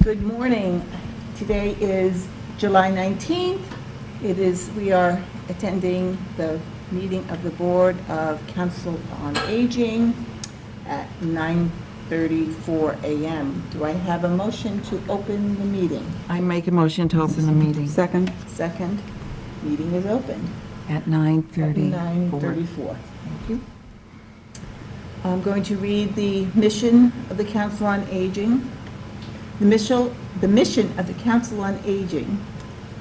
Good morning. Today is July 19th. We are attending the meeting of the Board of Council on Aging at 9:34 a.m. Do I have a motion to open the meeting? I make a motion to open the meeting. Second. Second, meeting is open. At 9:34. 9:34. Thank you. I'm going to read the mission of the Council on Aging. The mission of the Council on Aging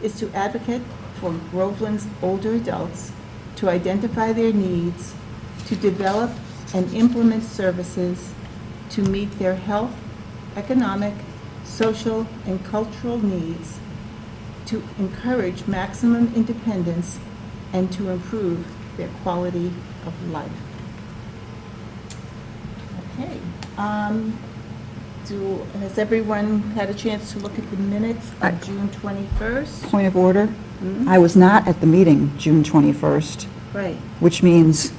is to advocate for Groveland's older adults, to identify their needs, to develop and implement services to meet their health, economic, social, and cultural needs, to encourage maximum independence, and to improve their quality of life. Okay. Has everyone had a chance to look at the minutes of June 21st? Point of order. I was not at the meeting June 21st, Right. which means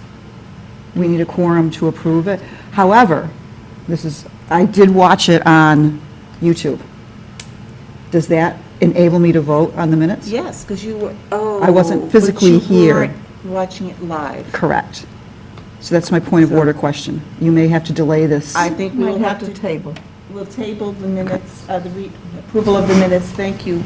we need a quorum to approve it. However, I did watch it on YouTube. Does that enable me to vote on the minutes? Yes, because you were, oh. I wasn't physically but you here. weren't watching it live. Correct. So that's my point of order question. You may have to delay this. I think we will have to table. We'll table the minutes, approval of the minutes, thank you.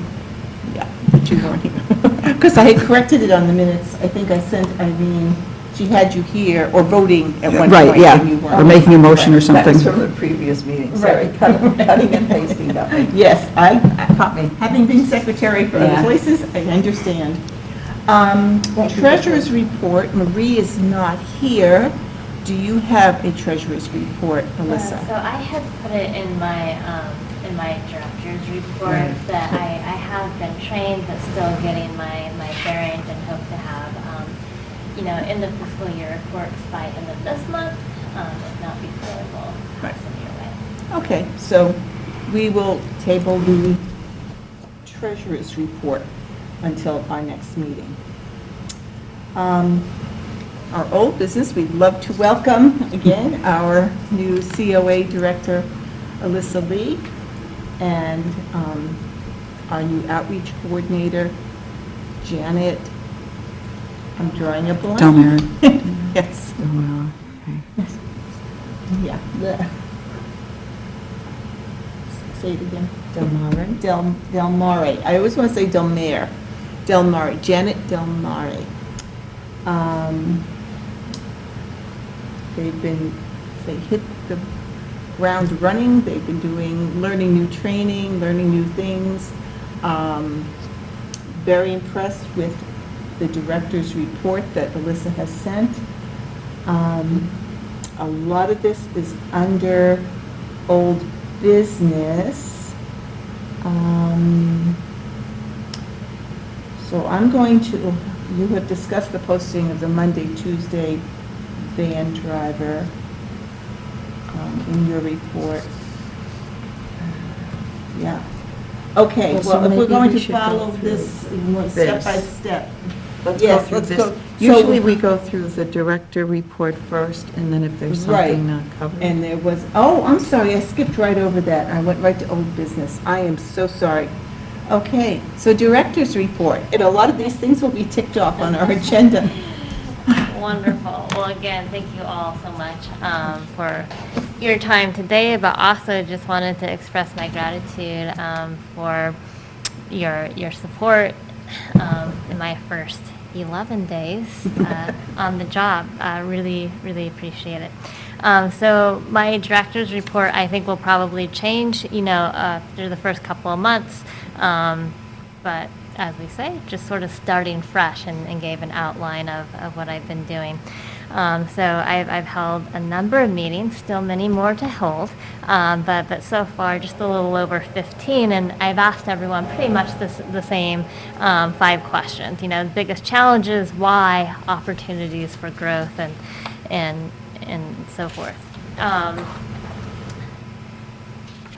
Yeah, but you weren't here. Because I had corrected it on the minutes. I think I sent Irene, she had you here, or voting at one point. Right, yeah, when you weren't. or making a motion or That was something. from the previous meeting, sorry, Right. cutting and pasting that. Yes, having been secretary for other Yeah. places, I understand. Treasurer's report, Marie is not here. Do you have a treasurer's report, Alyssa? So I had put it in my director's report Right. that I have been trained, but still getting my bearings, and hope to have, in the fiscal year reports by end of this month, if not before, we'll pass them your way. Okay, so we will table the treasurer's report until our next meeting. Our old business, we'd love to welcome again our new COA director, Alyssa Lee, and our new outreach coordinator, Janet, I'm drawing a blank. Delmare. Yes, Well, yeah. Say it again. Delmare. Delmare. I always want to say Delmare. Delmare. Janet Delmare. They hit the ground running. They've been learning new training, learning new things. Very impressed with the director's report that Alyssa has sent. A lot of this is under old business. So I'm going to, you have discussed the posting of the Monday, Tuesday van driver in your report. Yeah. Okay, Well, so well, if we're maybe going we to should go follow through this step by step. Let's Yes, go through let's this. go. Usually So- we go through the director report first, and then if there's Right. something not covered. And there was, oh, I'm sorry, I skipped right over that. I went right to old business. I am so sorry. Okay, so director's report. And a lot of these things will be ticked off on our agenda. Wonderful. Well, again, thank you all so much for your time today, but also just wanted to express my gratitude for your support in my first 11 days on the job. Really, really appreciate it. So my director's report, I think, will probably change, through the first couple of months. But as we say, just sort of starting fresh, and gave an outline of what I've been doing. So I've held a number of meetings, still many more to hold, but so far just a little over 15, and I've asked everyone pretty much the same 5 questions. The biggest challenges, why, opportunities for growth, and so forth.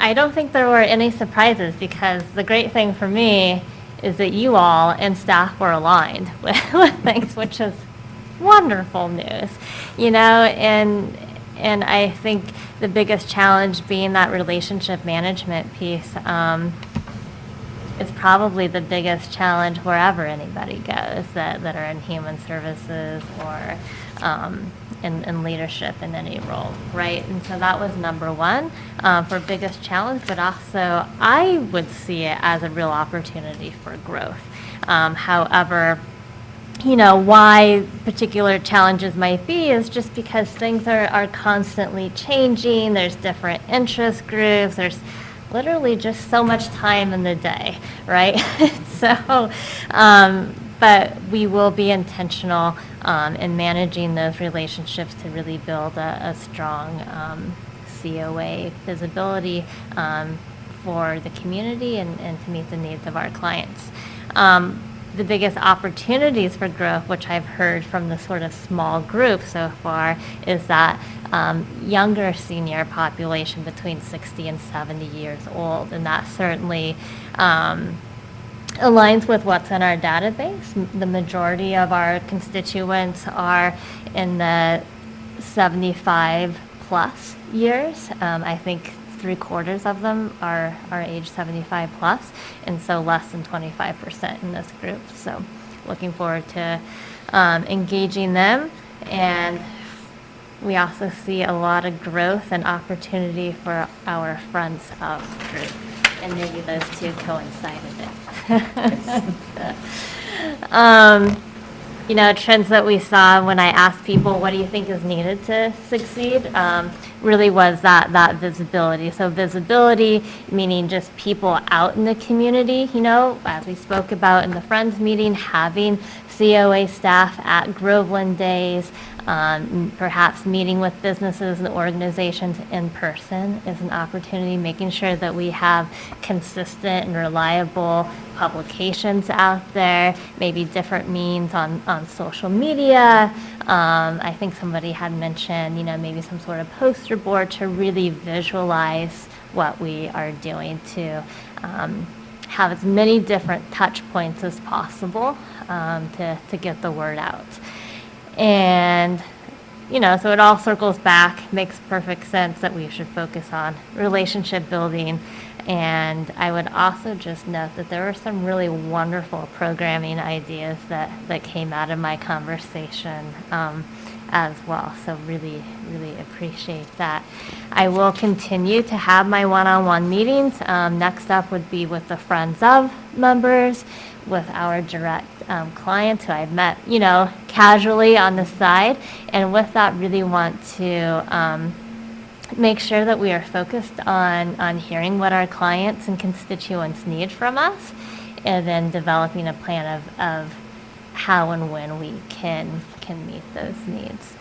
I don't think there were any surprises, because the great thing for me is that you all and staff were aligned with things, which is wonderful news, and And I think the biggest challenge being that relationship management piece is probably the biggest challenge wherever anybody goes that are in human services or in leadership in any role, right? And so that was number one for biggest challenge, but also I would see it as a real opportunity for growth. However, why particular challenges might be is just because things are constantly changing. There's different interest groups. There's literally just so much time in the day, right? So, but we will be intentional in managing those relationships to really build a strong COA visibility for the community and to meet the needs of our clients. The biggest opportunities for growth, which I've heard from the sort of small group so far, is that younger senior population between 60 and 70 years old, and that certainly aligns with what's in our database. The majority of our constituents are in the 75 plus years. I think 3/4 of them are age 75 plus, and so less than 25% in this group. So looking forward to engaging them. And we also see a lot of growth and opportunity for our Friends of group, and maybe those two coincided it. Trends that we saw when I asked people, what do you think is needed to succeed, really was that visibility. So visibility, meaning just people out in the community, as we spoke about in the Friends meeting, having COA staff at Groveland Days, perhaps meeting with businesses and organizations in person is an opportunity, making sure that we have consistent and reliable publications out there, maybe different means on social media. I think somebody had mentioned, maybe some sort of poster board to really visualize what we are doing to have as many different touch points as possible to get the word out. And, so it all circles back, makes perfect sense that we should focus on relationship building. And I would also just note that there were some really wonderful programming ideas that came out of my conversation as well. So really, really appreciate that. I will continue to have my one-on-one meetings. Next up would be with the Friends of members, with our direct clients who I've met, casually on the side. And with that, really want to make sure that we are focused on hearing what our clients and constituents need from us, and then developing a plan of how and when we can meet those needs.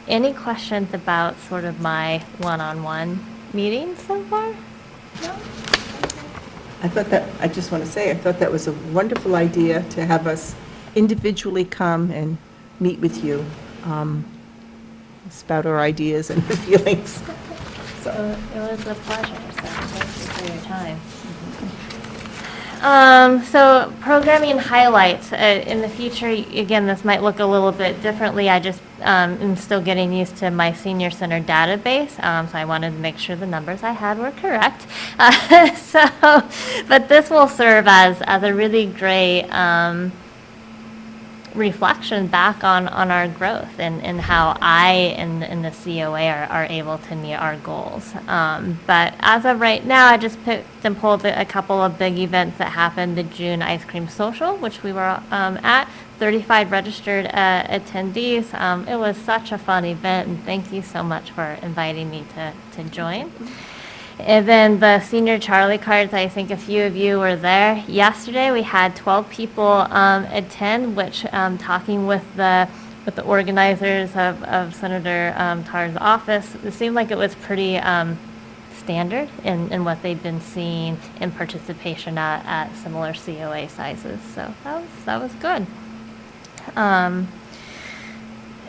Any questions about sort of my one-on-one meetings so far? No? I just want to say, I thought that was a wonderful idea to have us individually come and meet with you, spout our ideas and feelings. So it was a pleasure, so thank you for your time. So programming highlights. In the future, again, this might look a little bit differently. I just am still getting used to my senior center database, so I wanted to make sure the numbers I had were correct. But this will serve as a really great reflection back on our growth and how I and the COA are able to meet our goals. But as of right now, I just picked and pulled a couple of big events that happened. The June Ice Cream Social, which we were at, 35 registered attendees. It was such a fun event, and thank you so much for inviting me to join. And then the Senior Charlie Cards, I think a few of you were there. Yesterday, we had 12 people attend, which talking with the organizers of Senator Tarr's office, it seemed like it was pretty standard in what they've been seeing in participation at similar COA sizes. So that was good.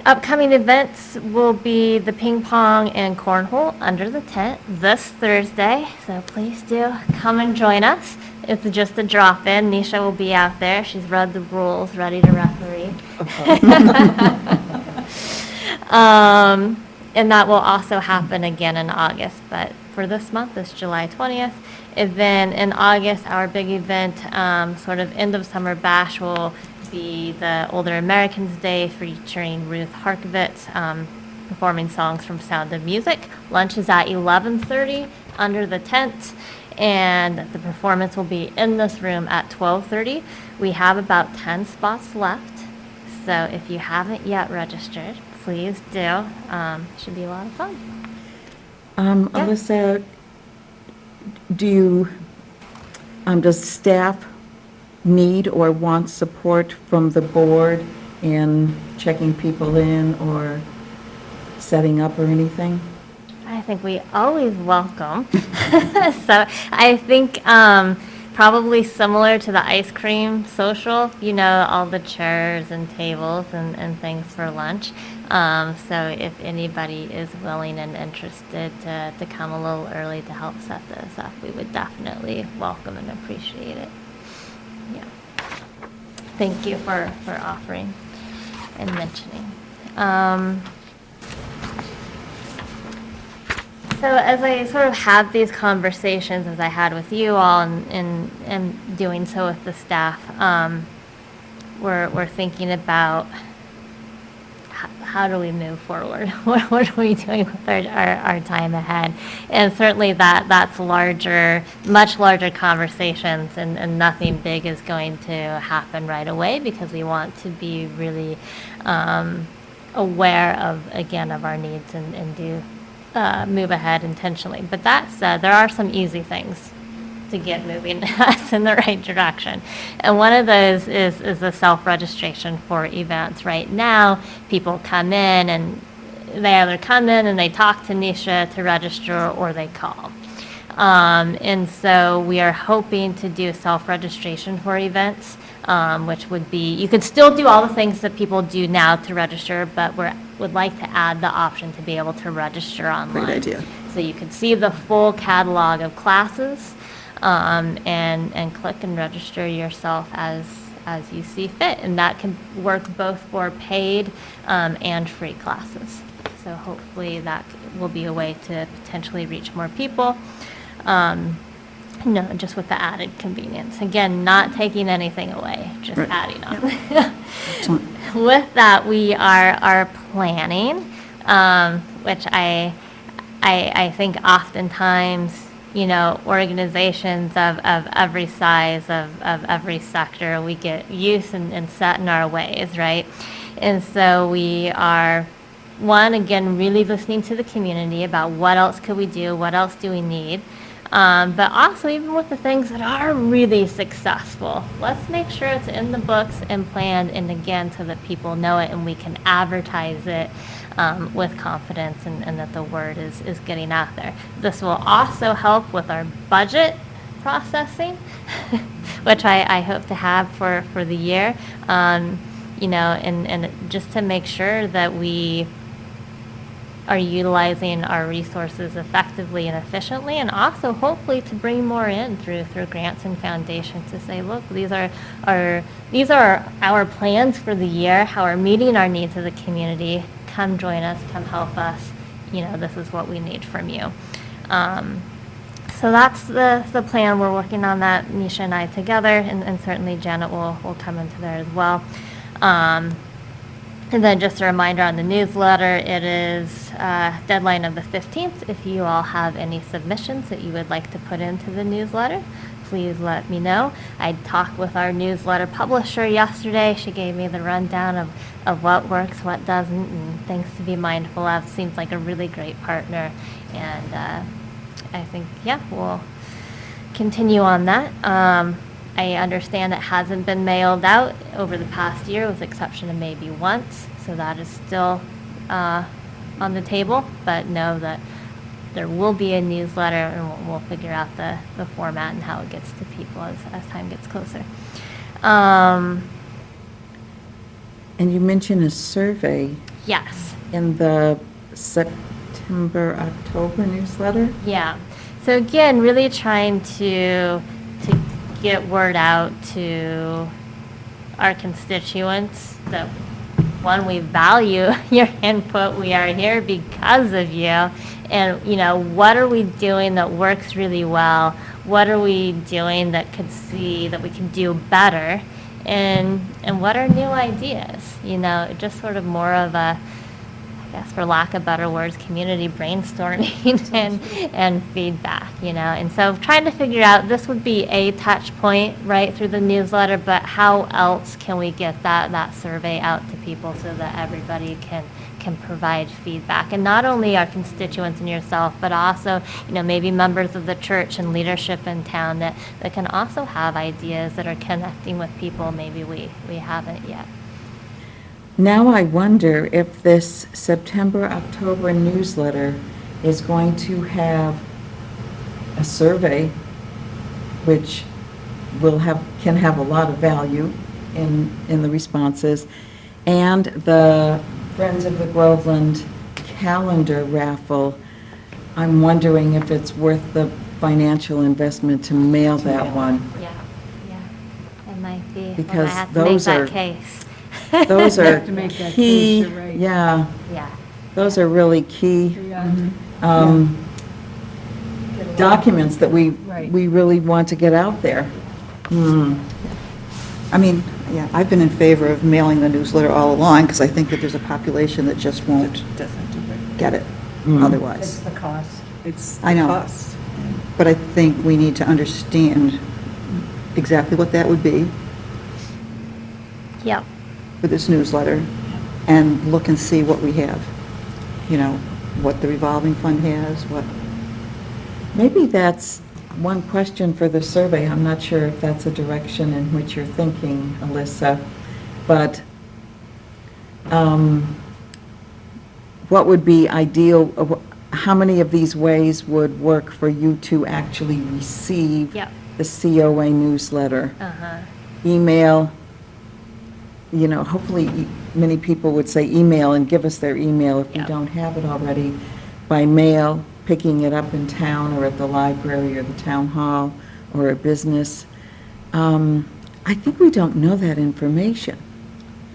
Upcoming events will be the ping pong and cornhole under the tent this Thursday, so please do come and join us. It's just a drop-in. Nisha will be out there. She's read the rules, ready to referee. And that will also happen again in August, but for this month, it's July 20th. And then in August, our big event, sort of end of summer bash, will be the Older Americans Day featuring Ruth Harkovitz, performing songs from Sound of Music. Lunch is at 11:30 under the tent, and the performance will be in this room at 12:30. We have about 10 spots left, so if you haven't yet registered, please do. Should be a lot of fun. Yeah. Alyssa, does staff need or want support from the board in checking people in or setting up or anything? I think we always welcome. So I think probably similar to the ice cream social, all the chairs and tables and things for lunch. So if anybody is willing and interested to come a little early to help set this up, we would definitely welcome and appreciate it. Yeah. Thank you for offering and mentioning. So as I sort of have these conversations, as I had with you all, and doing so with the staff, we're thinking about how do we move forward? What are we doing with our time ahead? And certainly that's larger, much larger conversations, and nothing big is going to happen right away, because we want to be really aware of our needs and do move ahead intentionally. But that said, there are some easy things to get moving us in the right direction. And one of those is the self-registration for events. Right now, people come in and they either come in and they talk to Nisha to register, or they call. And so we are hoping to do self-registration for events, which would be, you could still do all the things that people do now to register, but would like to add the option to be able to register online. Great idea. So you can see the full catalog of classes, and click and register yourself as you see fit. And that can work both for paid and free classes. So hopefully that will be a way to potentially reach more people. Just with the added convenience. Again, not taking anything away, just Right. adding on. Excellent. With that, we are planning, which I think oftentimes, organizations of every size, of every sector, we get used and set in our ways, right? And so we are, one, again, really listening to the community about what else could we do, what else do we need. But also, even with the things that are really successful, let's make sure it's in the books and planned, and again, so that people know it and we can advertise it with confidence, and that the word is getting out there. This will also help with our budget processing, which I hope to have for the year, and just to make sure that we are utilizing our resources effectively and efficiently, and also hopefully to bring more in through grants and foundations to say, look, these are our plans for the year, how we're meeting our needs of the community. Come join us, come help us. This is what we need from you. So that's the plan. We're working on that, Nisha and I together, and certainly Janet will come into there as well. And then just a reminder on the newsletter, it is deadline of the 15th. If you all have any submissions that you would like to put into the newsletter, please let me know. I talked with our newsletter publisher yesterday. She gave me the rundown of what works, what doesn't, and things to be mindful of. Seems like a really great partner. And I think, we'll continue on that. I understand it hasn't been mailed out over the past year, with the exception of maybe once, so that is still on the table, but know that there will be a newsletter, and we'll figure out the format and how it gets to people as time gets closer. And you mentioned a survey Yes. in the September-October newsletter? Yeah. So again, really trying to get word out to our constituents that one, we value your input. We are here because of you. And, you know, what are we doing that works really well? What are we doing that we could do better? And what are new ideas? You know, just sort of more of a, I guess for lack of better words, community brainstorming and feedback, you know. And so trying to figure out, this would be a touch point, right, through the newsletter, but how else can we get that survey out to people so that everybody can provide feedback? And not only our constituents and yourself, but also, you know, maybe members of the church and leadership in town that can also have ideas that are connecting with people maybe we haven't yet. Now I wonder if this September-October newsletter is going to have a survey, which can have a lot of value in the responses, and the Friends of the Groveland calendar raffle. I'm wondering if it's worth the financial investment to mail that one. Yeah, it might be. Because I have to those make are- that case. Those are have to make that key, case, you're right. yeah, Yeah. those are really key Yeah. documents that we Right. really want to get out there. I mean, yeah, I've been in favor of mailing the newsletter all along, because I think that there's a population that just won't Doesn't do it. get it Mm. otherwise. the cost. It's I the know. cost. But I think we need to understand exactly what that would be Yep. for this newsletter, and look and see what we have. You know, what the revolving fund has, what, Maybe that's one question for the survey. I'm not sure if that's a direction in which you're thinking, Alyssa, but what would be ideal, how many of these ways would work for you to actually receive Yep. the COA newsletter? Uh-huh. Email, you know, hopefully many people would say email and give us their email if you Yep. don't have it already, by mail, picking it up in town or at the library or the town hall or a business. I think we don't know that information.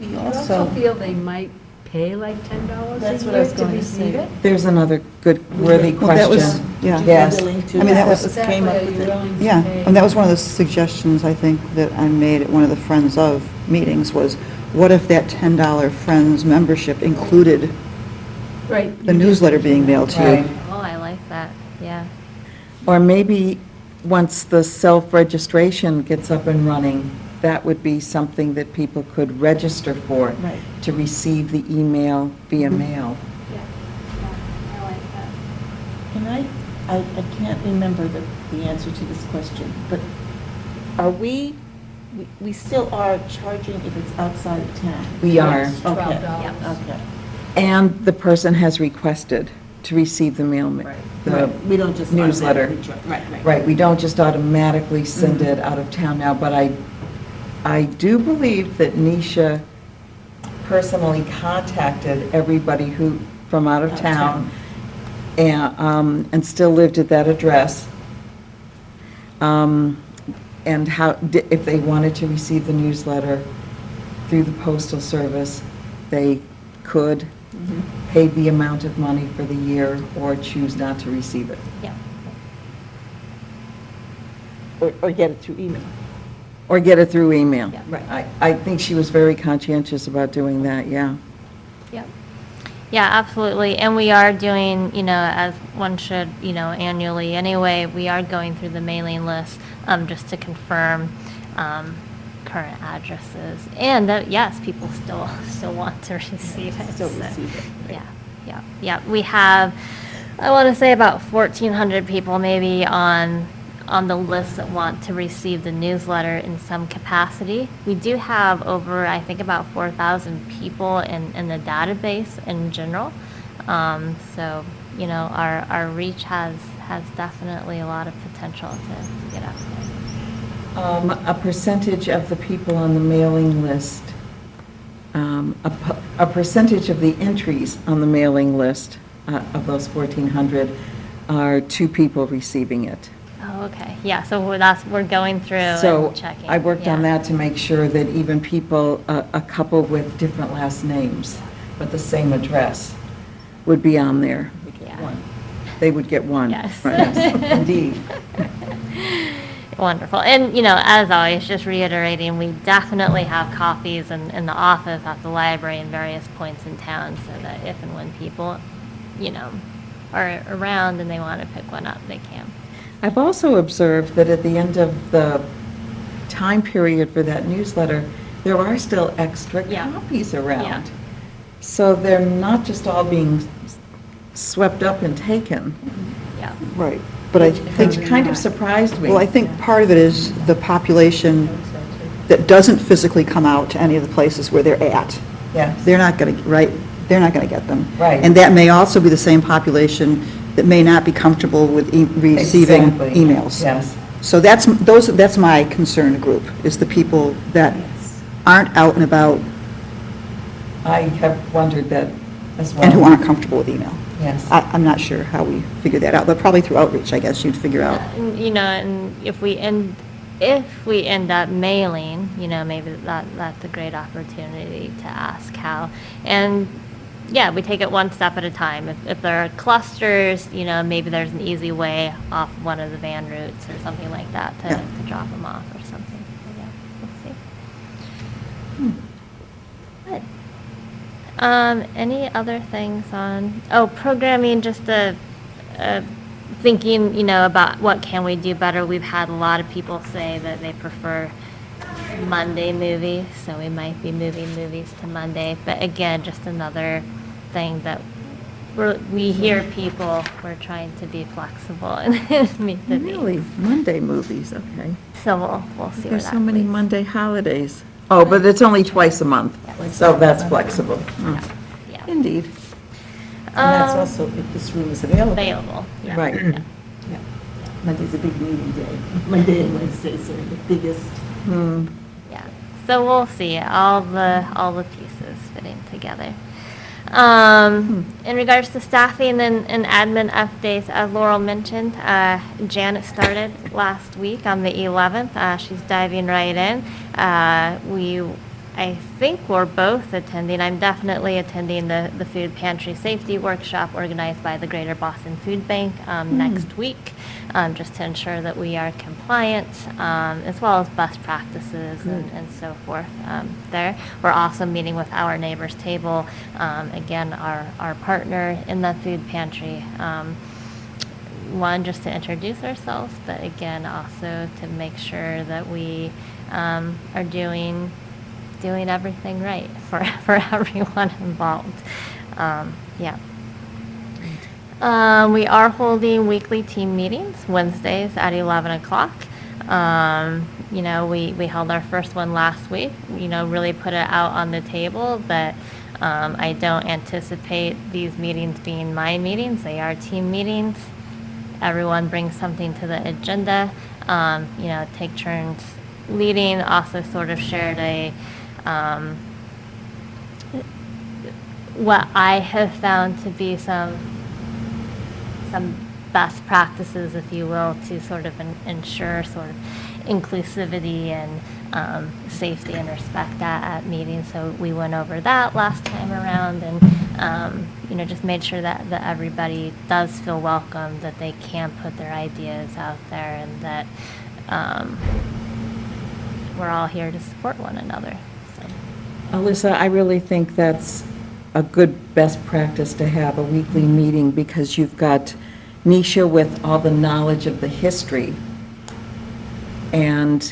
We I also feel they might pay like $10 That's a what I year was to going to receive say. it. There's another good, worthy Well, that was- question. yeah. Yes. Willing to- I mean, that was- Exactly, came up are with you it. willing to yeah, pay? and that was one of the suggestions, I think, that I made at one of the Friends of meetings, was what if that $10 Friends membership included Right. the you just- newsletter being mailed to Right. you? Oh, I like that. Yeah. Or maybe once the self-registration gets up and running, that would be something that people could register for, Right. to receive the email via mail. Yeah. I like that. Can I can't remember the answer to this question, but are we still are charging if it's outside of town? We are. Yes, Okay. $12. Okay. And the person has requested to receive the mail, the Right. We don't just newsletter. automatically Right, right. Right, we don't just automatically send Mhm. it out of town now, but I do believe that Nisha personally contacted everybody who, from out of town, and still lived at that address. And if they wanted to receive the newsletter through the postal service, they could pay the amount of money for the year or choose not to receive it. Yeah. Or get it through email. Or get it through email. Yeah. Right. I think she was very conscientious about doing that, yeah. Yep. Yeah, absolutely. And we are doing, you know, as one should, you know, annually anyway, we are going through the mailing list just to confirm current addresses. And yes, people still want to receive it. Still so, receive it, right. Yeah. We have, I want to say about 1,400 people maybe on the list that want to receive the newsletter in some capacity. We do have over, I think, about 4,000 people in the database in general. So, you know, our reach has definitely a lot of potential to get out there. A percentage of the people on the mailing list, a percentage of the entries on the mailing list of those 1,400 are 2 people receiving it. Oh, okay. yeah, so we're going through So and checking. I worked on yeah. that to make sure that even people, a couple with different last names, but the same address, would be on there. Yeah. They would get one. Yes. Right, indeed. Wonderful. And, as always, just reiterating, we definitely have copies in the office, at the library, and various points in town, so that if and when people, are around and they want to pick one up, they can. I've also observed that at the end of the time period for that newsletter, there are still extra Yeah. copies Yeah. around. So they're not just all being swept up and taken, Yeah. Right. But I which think, kind of surprised me. well, I think part of it is the population that doesn't physically come out to any of the places where they're at. Yes. They're not going to, right, they're not going to get them. Right. And that may also be the same population that may not be comfortable with receiving Exactly. emails. Yes. So that's my concern group, is the people that aren't out and about I have wondered that as well. and who aren't comfortable with email. Yes. I'm not sure how we figure that out, but probably through outreach, I guess, you'd figure out. And, and if we end up mailing, maybe that's a great opportunity to ask how. And yeah, we take it one step at a time. If there are clusters, maybe there's an easy way off one of the van routes or something like that to, Yeah. to drop them off or something. So, yeah, we'll see. Good. Any other things on, programming, just thinking, about what can we do better. We've had a lot of people say that they prefer Monday movies, so we might be moving movies to Monday. But again, just another thing that we hear people, we're trying to be flexible and meet the Really? needs. Monday movies, okay. So we'll see where There's that so many leads. Monday holidays. Oh, but it's only twice a month, Yeah. so that's flexible. Mm. Yeah. Indeed. And that's Um, also if this room is available. Available, yeah. Right. Yeah. Yeah. Monday's a big meeting day. Monday and Wednesdays are the biggest. Hmm. Yeah, so we'll see, all the pieces fitting together. In regards to staffing and admin updates, as Laurel mentioned, Janet started last week on the 11th. She's diving right in. I think we're both attending. I'm definitely attending the food pantry safety workshop organized by the Greater Boston Food Bank next week, just to ensure that we are compliant, as well as best practices and so forth there. We're also meeting with Our Neighbors Table, again, our partner in the food pantry. One, just to introduce ourselves, but again, also to make sure that we are doing everything right for everyone involved. Yeah. We are holding weekly team meetings Wednesdays at 11 o'clock. We held our first one last week, really put it out on the table that I don't anticipate these meetings being my meetings. They are team meetings. Everyone brings something to the agenda, take turns leading, also sort of shared what I have found to be some best practices, if you will, to sort of ensure sort of inclusivity and safety and respect at meetings. So we went over that last time around and, just made sure that everybody does feel welcome, that they can put their ideas out there, and that we're all here to support one another. So. Alyssa, I really think that's a good best practice to have a weekly meeting because you've got Nisha with all the knowledge of the history, and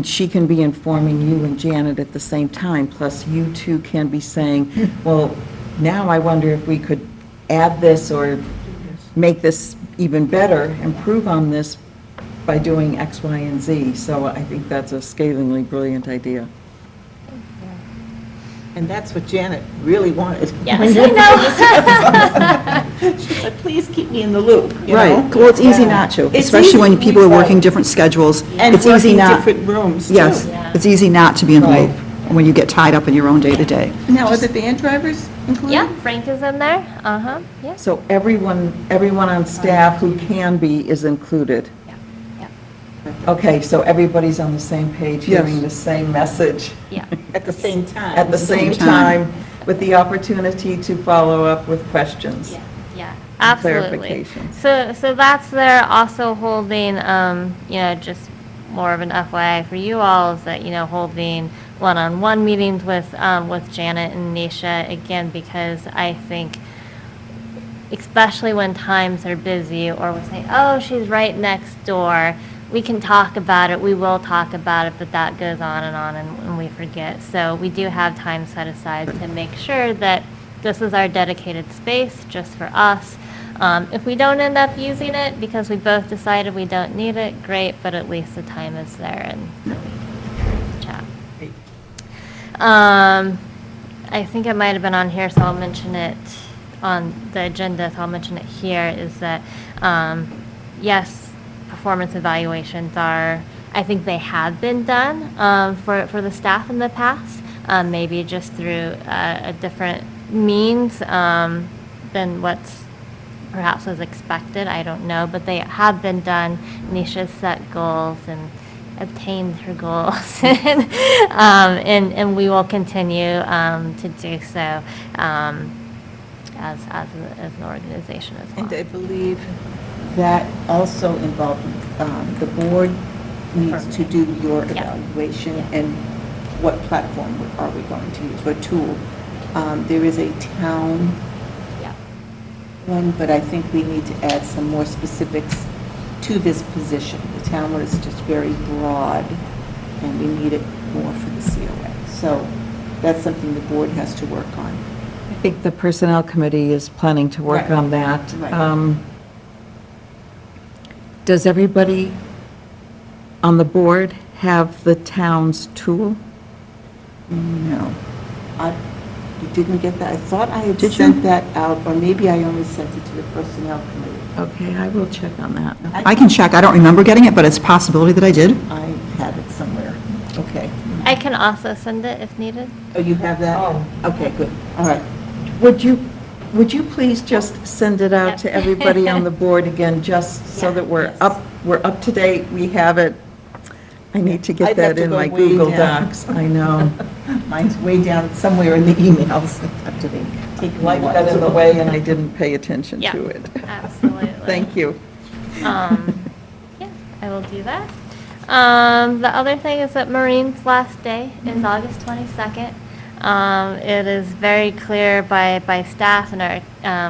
she can be informing you and Janet at the same time, plus you two can be saying, well, now I wonder if we could add this or make this even better, improve on this by doing X, Y, and Z. So I think that's a scalingly brilliant idea. And that's what Janet really wanted. Yes, When I you- She said, please keep me in the loop, you Right, know? well, it's easy Yeah. not to, It's especially when easy, people are right. working different schedules. And It's easy working not. different rooms, too. Yes, Yeah. it's easy not to be in the Right. loop when you get tied up in your own day-to-day. Now, are the van drivers included? Yeah, Frank is in there. Yeah. So everyone on staff who can be is included. Yeah. Okay, so everybody's on the same page, Yes. hearing the same message Yeah. At the same time. at the same time, with the opportunity to follow up with questions. Yeah, yeah, and absolutely. clarifications. So that's there also holding, you know, just more of an FYI for you all is that, you know, holding one-on-one meetings with Janet and Nisha, again, because I think, especially when times are busy or we say, oh, she's right next door, we can talk about it, we will talk about it, but that goes on and we forget. So we do have time set aside to make sure that this is our dedicated space just for us. If we don't end up using it because we both decided we don't need it, great, but at least the time is there and we can chat. I think it might have been on here, so I'll mention it on the agenda, so I'll mention it here, is that, yes, performance evaluations are, I think they have been done for the staff in the past, maybe just through a different means than what's perhaps was expected, I don't know, but they have been done. Nisha's set goals and obtained her goals, and we will continue to do so as an organization as well. And I believe that also involved, the board needs to do your Yeah. evaluation Yeah. and what platform are we going to use, what tool. There is a town Yeah. one, but I think we need to add some more specifics to this position. The town one is just very broad, and we need it more for the COA. So that's something the board has to work on. I think the Personnel Committee is planning to work Right. on that. Right. Does everybody on the board have the town's tool? No. You didn't get that? I thought I had Did you? sent that out, or maybe I only sent it to the Personnel Committee. Okay, I will check on that. I can check, I don't remember getting it, but it's a possibility that I did. I have it somewhere. Okay. I can also send it if needed. Oh, you have that? Oh. Okay, good. All right. Would you please just send it out to everybody on the board again, just so that we're up to date, we have it? I need to get I'd have that to in go my way Google down. Docs, I know. Mine's way down somewhere in the emails. Have to take Life got in the way and I didn't pay attention Yeah, to it. absolutely. Thank you. Yeah, I will do that. The other thing is that Maureen's last day is August 22nd. It is very clear by staff and our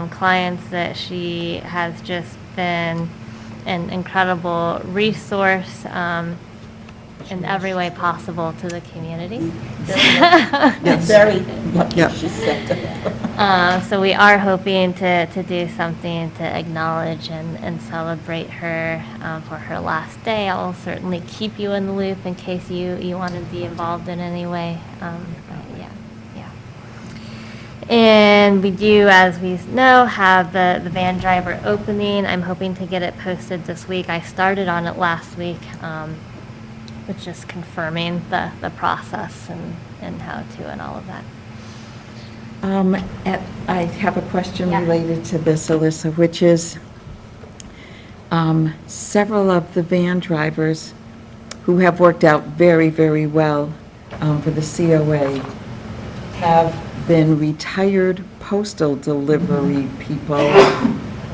clients that she has just been an incredible resource in every way possible to the community. Very lucky Yeah. she stepped up. So we are hoping to do something to acknowledge and celebrate her for her last day. I'll certainly keep you in the loop in case you want to be involved in any way. But yeah. And we do, as we know, have the van driver opening. I'm hoping to get it posted this week. I started on it last week, with just confirming the process and how to and all of that. I have a question Yeah. related to this, Alyssa, which is several of the van drivers who have worked out very, very well for the COA have been retired postal delivery people.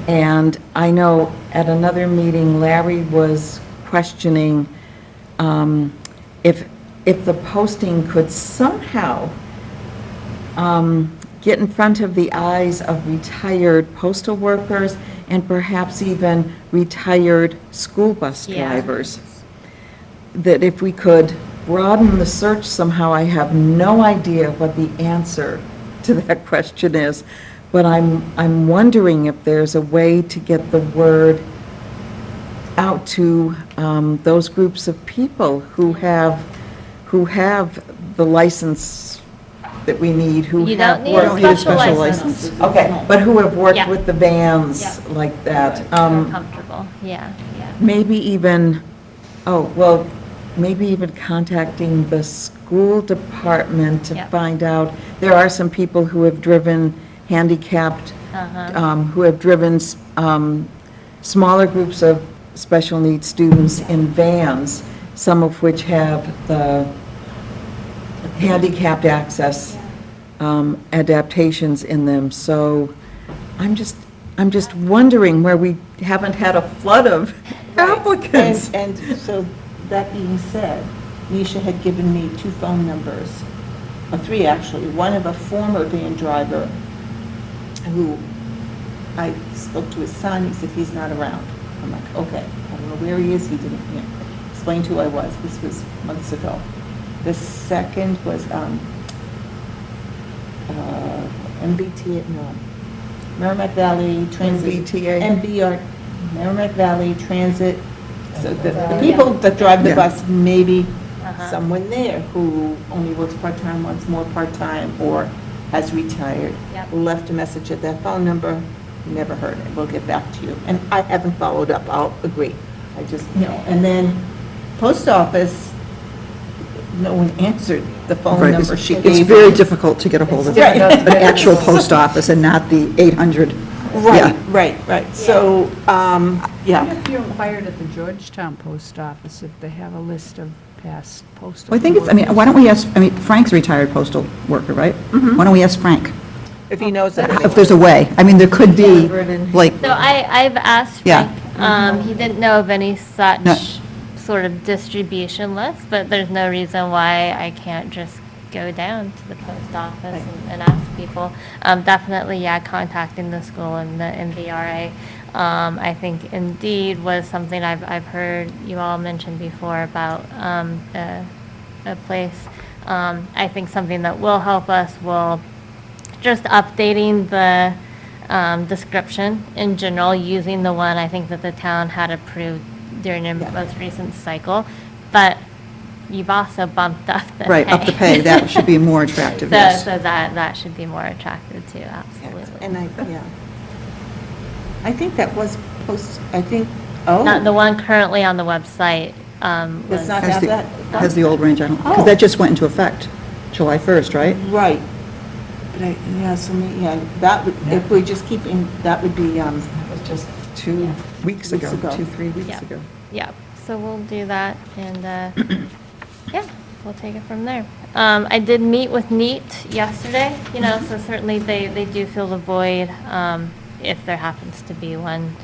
And I know at another meeting, Larry was questioning if the posting could somehow get in front of the eyes of retired postal workers and perhaps even retired school bus Yeah. drivers. That if we could broaden the search somehow, I have no idea what the answer to that question is, but I'm wondering if there's a way to get the word out to those groups of people who have the license that we need, who You have don't need worked. a special license. Okay, but who have worked Yeah. with the vans Yeah. like that. More comfortable, yeah. Maybe even, maybe even contacting the school department to Yeah. find out. There are some people who have driven handicapped, Uh-huh. who have driven smaller groups of special needs students in vans, some of which have the handicapped access adaptations in them. So I'm just wondering where we haven't had a flood of applicants. And so, that being said, Nisha had given me 2 phone numbers, or 3 actually, one of a former van driver who I spoke to his son, he said he's not around. I'm like, okay, I don't know where he is, he didn't, explain who I was, this was months ago. The second was, MBTA, no, Merrimack Valley Transit. MBTA? MBR, Merrimack Valley Transit, so the people that drive the Yeah. bus, maybe Uh-huh. someone there who only works part-time, wants more part-time, or has retired. Yep. Left a message at that phone number, never heard it, we'll get back to you. And I haven't followed up, I'll agree. I just, and then post office, no one answered the phone Right, number she it's gave. very me. difficult to get a hold of Right. an actual post office and not the 800. Right, Yeah. right. So, What yeah. if you inquired at the Georgetown Post Office if they have a list of past postal? Well, I think it's, I mean, why don't we ask, I mean, Frank's a retired postal worker, right? Why don't we ask Frank If he knows that. if there's a way? I mean, there could be, Deliver it in. like, So I've asked Yeah. Frank, he didn't know of any No. such sort of distribution list, but there's no reason why I can't just go down to the post office and ask people. Definitely, yeah, contacting the school and the MVRA. I think Indeed was something I've heard you all mention before about a place. I think something that will help us will just updating the description in general, using the one I think that the town had approved during the most recent cycle. But you've also bumped up the pay. right, up the pay, that should be more attractive, So, yes. so that should be more attractive too, absolutely. And I think that was I think, The one currently on the website Does was, not Has have the, that? has the old range, I don't, because Oh. that just went into effect July 1st, right? Right. But that would, if we just keep in, that would be, That was just 2 weeks ago, Weeks ago. 3 weeks Yeah. ago. yeah, so we'll do that and, yeah, we'll take it from there. I did meet with NEAT yesterday, so certainly they do fill the void, if there happens to be one,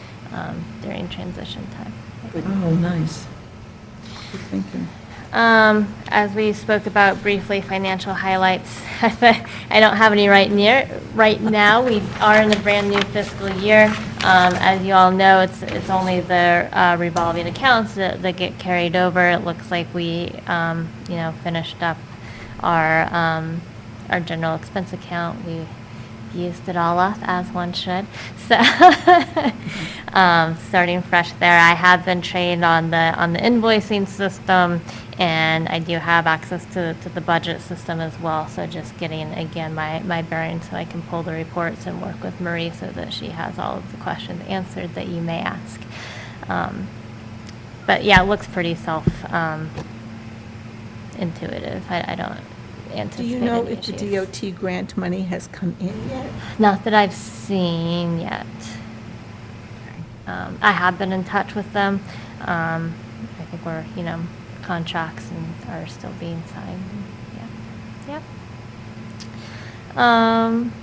during transition time. Oh, nice. Good thinking. As we spoke about briefly, financial highlights. I don't have any right now. We are in a brand-new fiscal year. As you all know, it's only the revolving accounts that get carried over. It looks like we, finished up our general expense account. We used it all up, as one should. So, starting fresh there. I have been trained on the invoicing system, and I do have access to the budget system as well. So just getting, again, my bearings so I can pull the reports and work with Marie so that she has all of the questions answered that you may ask. But yeah, it looks pretty intuitive. I don't do anticipate you know any if the issues. DOT grant money has come in yet? Not that I've seen yet. I have been in touch with them. I think we're, contracts and are still being signed. Yeah. Yep.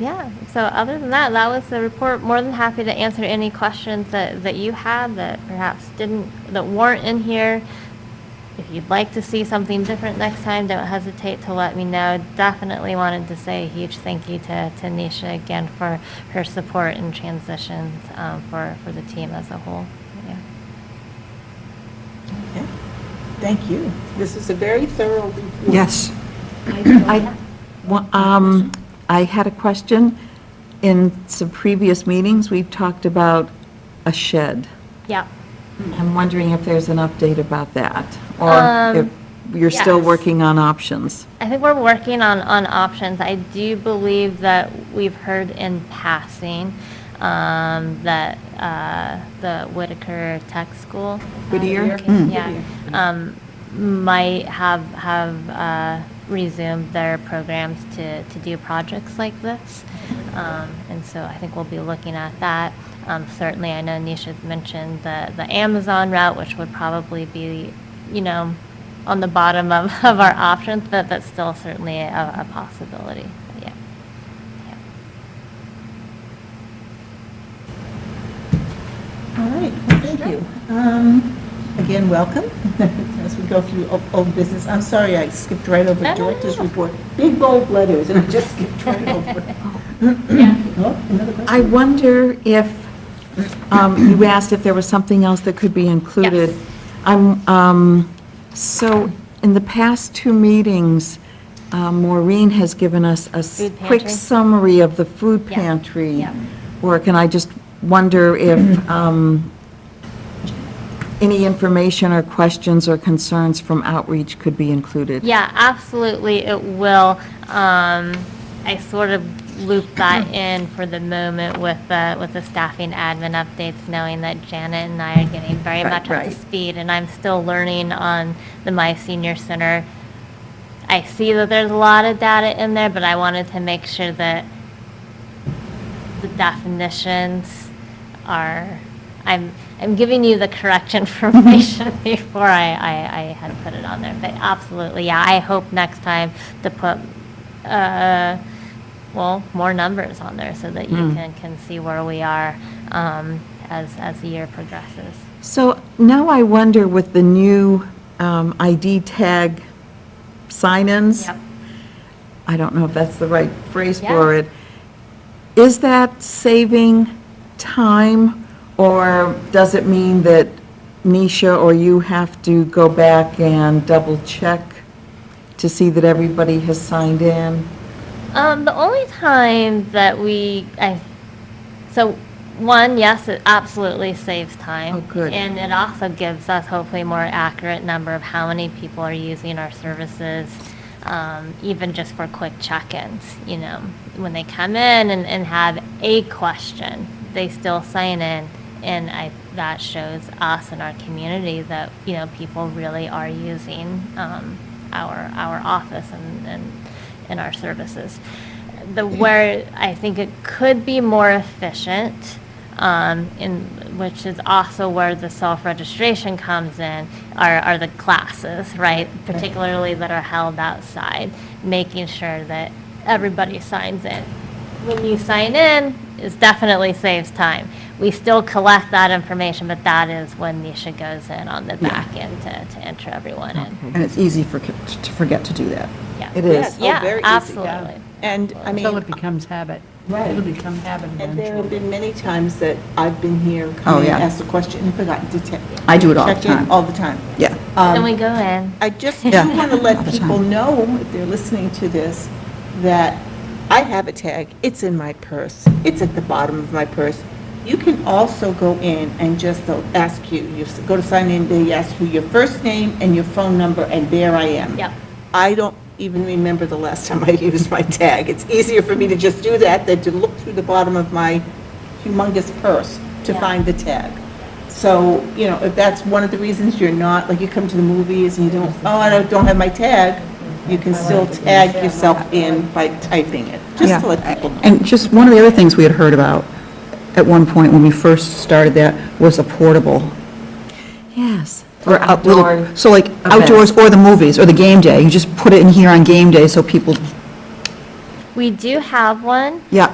Yeah, so other than that, that was the report. More than happy to answer any questions that you had that perhaps that weren't in here. If you'd like to see something different next time, don't hesitate to let me know. Definitely wanted to say a huge thank you to Nisha again for her support and transitions for the team as a whole. Yeah. Okay. Thank you. This is a very thorough report. Yes. I had a question. In some previous meetings, we've talked about a shed. Yeah. I'm wondering if there's an update about that, or if you're still yes. working on options. I think we're working on options. I do believe that we've heard in passing that the Whitaker Tech School. Whittier? Yeah. Might have resumed their programs to do projects like this. And so I think we'll be looking at that. Certainly, I know Nisha's mentioned the Amazon route, which would probably be, on the bottom of our options, but that's still certainly a possibility. Yeah. Yeah. All right, well, thank you. Again, welcome. As we go through old business, I'm sorry I skipped right over No, no, Director's no. Report. Big bold letters, and I just skipped right over it. Yeah. Oh, another question? I wonder if, you asked if there was something else that could be included. Yes. So in the past two meetings, Maureen has given us a Food quick pantry? summary of the food Yeah. pantry Yeah. work, and I just wonder if any information or questions or concerns from outreach could be included. Yeah, absolutely, it will. I sort of looped that in for the moment with the staffing admin updates, knowing that Janet and I are getting very Right, much up to right. speed, and I'm still learning on the My Senior Center. I see that there's a lot of data in there, but I wanted to make sure that the definitions are, I'm giving you the correct information before I had put it on there. But absolutely, yeah, I hope next time to put, more numbers on there so that you can see where we are as the year progresses. So now I wonder with the new ID tag sign-ins, Yep. I don't know if that's the right phrase Yeah. for it, is that saving time, or does it mean that Nisha or you have to go back and double-check to see that everybody has signed in? The only time that so one, yes, it absolutely saves time. Oh, good. And it also gives us hopefully a more accurate number of how many people are using our services, even just for quick check-ins, when they come in and have a question, they still sign in. And that shows us and our community that, people really are using our office and our services. Where I think it could be more efficient, which is also where the self-registration comes in, are the classes, right? Particularly that are held outside, making sure that everybody signs in. When you sign in, it definitely saves time. We still collect that information, but that is when Nisha goes in on the back end to enter everyone in. And it's easy to forget to do that. Yeah. It is. Yes, oh, Yeah, very easy. absolutely. And, I mean, Until it becomes habit. Right. It'll become habit and there have eventually. been many times that I've been here, Oh, come in, yeah. asked a question, and forgotten to check. I do it all the Check in time. all the time. Yeah. Then we go in. I just do Yeah. want to let All the people time. know, if they're listening to this, that I have a tag. It's in my purse. It's at the bottom of my purse. You can also go in and just they'll ask you go to sign in, they ask you your first name and your phone number, and there I am. Yep. I don't even remember the last time I used my tag. It's easier for me to just do that than to look through the bottom of my humongous purse to Yeah. find the tag. So, if that's one of the reasons you're not, like you come to the movies and you I don't have my tag, you can still tag yourself in by typing it, just Yeah. to let people know. And just one of the other things we had heard about at one point when we first started that was a portable. Yes. Or a little, outdoor so like events. outdoors or the movies or the game day, you just put it in here on game day so people, We do have one. yeah,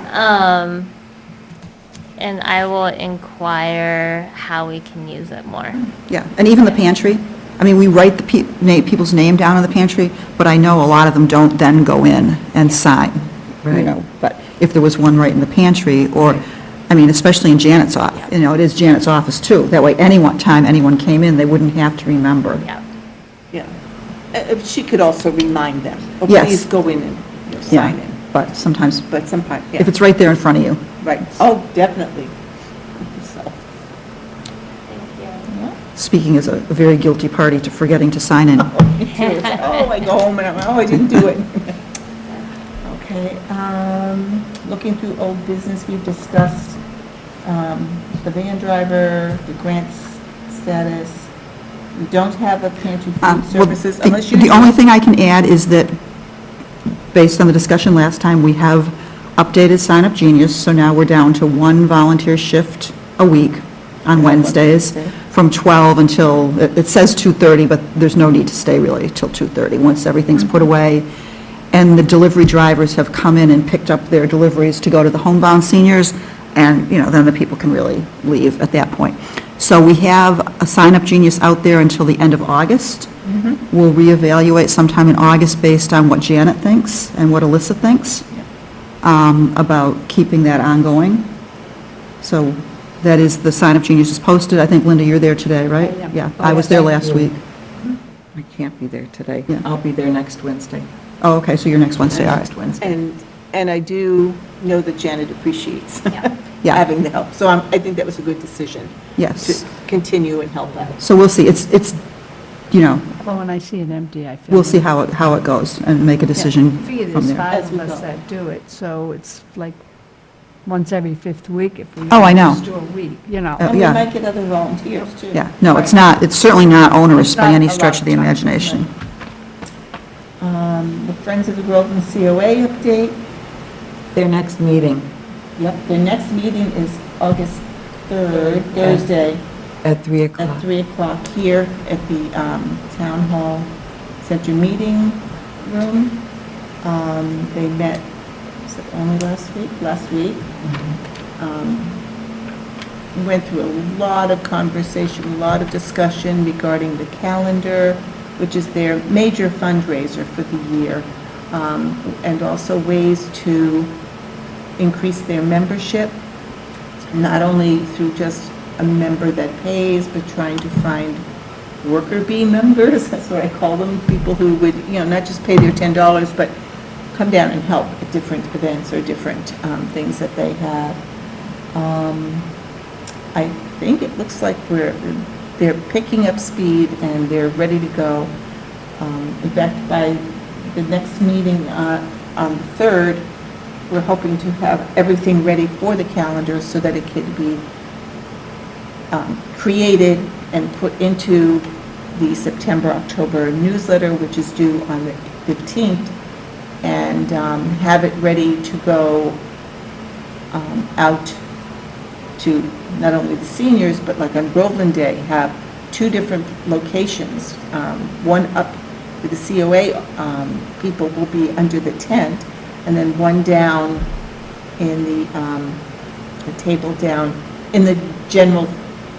And I will inquire how we can use it more. yeah. And even the pantry, I mean, we write the people's name down in the pantry, but I know a lot of them don't then go in and sign, Right. But if there was one right in the pantry, or, I mean, especially in Janet's office, it is Janet's office too. That way, time anyone came in, they wouldn't have to remember. Yeah. Yeah. If she could also remind them, oh, Yes. please go in and Yeah, sign in. but sometimes, But sometimes, yeah. if it's right there in front of you. Right. Oh, definitely. So, Thank you. Speaking as a very guilty party to forgetting to sign in. me too. It's like, oh, I go home and I'm, I didn't do it. Okay, looking through old business, we've discussed the van driver, the grants status. We don't have a pantry Well, food services the- unless you. The only thing I can add is that, based on the discussion last time, we have updated Sign Up Genius, so now we're down to one volunteer shift a week on Wednesdays from 12 until, it says 2:30, but there's no need to stay really till 2:30, once everything's put away. And the delivery drivers have come in and picked up their deliveries to go to the homebound seniors, and, then the people can really leave at that point. So we have a Sign Up Genius out there until the end of August. We'll reevaluate sometime in August based on what Janet thinks and what Alyssa thinks about keeping that ongoing. So that is, the Sign Up Genius is posted. I think, Linda, you're there today, right? I am. Yeah, I was there last week. I can't be there today. Yeah. I'll be there next Wednesday. Oh, okay, so you're next Wednesday, all right. Next Wednesday. And I do know that Janet appreciates Yeah. having the help. So I think that was a good decision to Yes. continue and help out. So we'll see. It's, Well, when I see it empty, I feel. we'll see how it goes and make a decision I figure from there's there. five As we of us go. that do it, so it's like once every fifth week if we. Oh, I know. Just do a week, And we yeah. might get other volunteers, too. Yeah, no, it's not, it's certainly not onerous It's by not any a stretch lot of the of time. imagination. The Friends of the Groveland COA update. Their next meeting Yep, their next meeting is August 3rd, Thursday, at 3 at o'clock. 3 o'clock here at the Town Hall Center Meeting Room. They met, was it only last week? Last week. We went through a lot of conversation, a lot of discussion regarding the calendar, which is their major fundraiser for the year, and also ways to increase their membership, not only through just a member that pays, but trying to find worker bee members, that's what I call them, people who would, not just pay their $10, but come down and help at different events or different things that they have. I think it looks like they're picking up speed and they're ready to go. In fact, by the next meeting on the 3rd, we're hoping to have everything ready for the calendar so that it could be created and put into the September-October newsletter, which is due on the 15th, and have it ready to go out to not only the seniors, but like on Groveland Day, have 2 different locations. One up with the COA people will be under the tent, and then one down in the table down in the general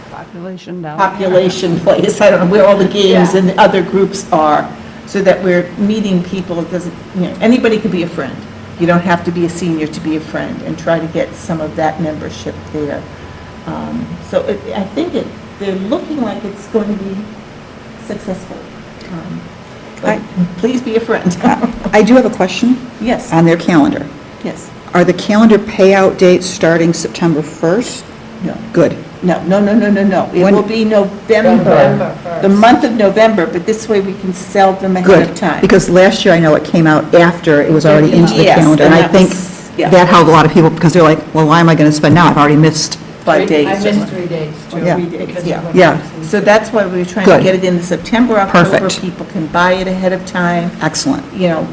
Population down. population place, I don't know where all the games and the other groups are, so that we're meeting people. It doesn't, anybody could be a friend. You don't have to be a senior to be a friend, and try to get some of that membership there. So I think they're looking like it's going to be successful. But please be a friend. I do have a question Yes, on their calendar. yes. Are the calendar payout dates starting September 1st? No, Good. no. It When- will be November, the month of November, but this way we can sell them ahead of Good, time. because last year I know it came out after it was already into the Yes, calendar. and And I that think was- yeah. that helped a lot of people, because they're like, well, why am I going to spend now? I've already missed. 5 days. I missed 3 days too. Yeah. 3 days, because yeah. of Yeah. emergency. So that's why we're trying to Good. get it in the September, October. Perfect. People can buy it ahead of time. Excellent.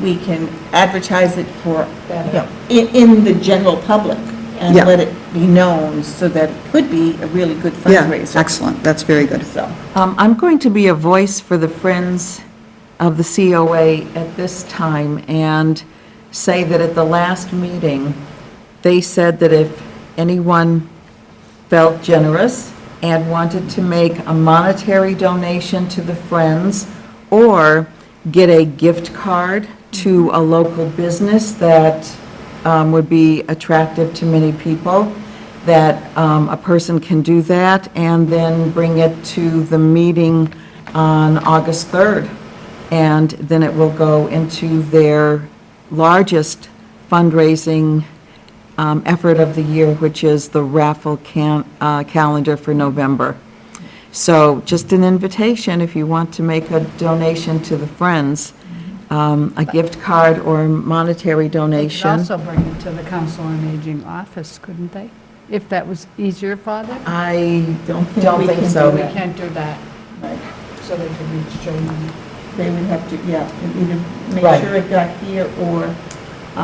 We can advertise it for, Better. in the general public, and Yeah. let it be known so that it could be a really good Yeah, fundraiser. excellent. That's very good. So, I'm going to be a voice for the Friends of the COA at this time and say that at the last meeting, they said that if anyone felt generous and wanted to make a monetary donation to the Friends or get a gift card to a local business that would be attractive to many people, that a person can do that and then bring it to the meeting on August 3rd. And then it will go into their largest fundraising effort of the year, which is the raffle calendar for November. So just an invitation, if you want to make a donation to the Friends, a gift card or monetary They could donation. also bring it to the Council on Aging office, couldn't they? If that was easier for them? I don't think don't we think can so. do We that. can't do that, right. so they could reach children. They would have to, either make Right. sure it got here or.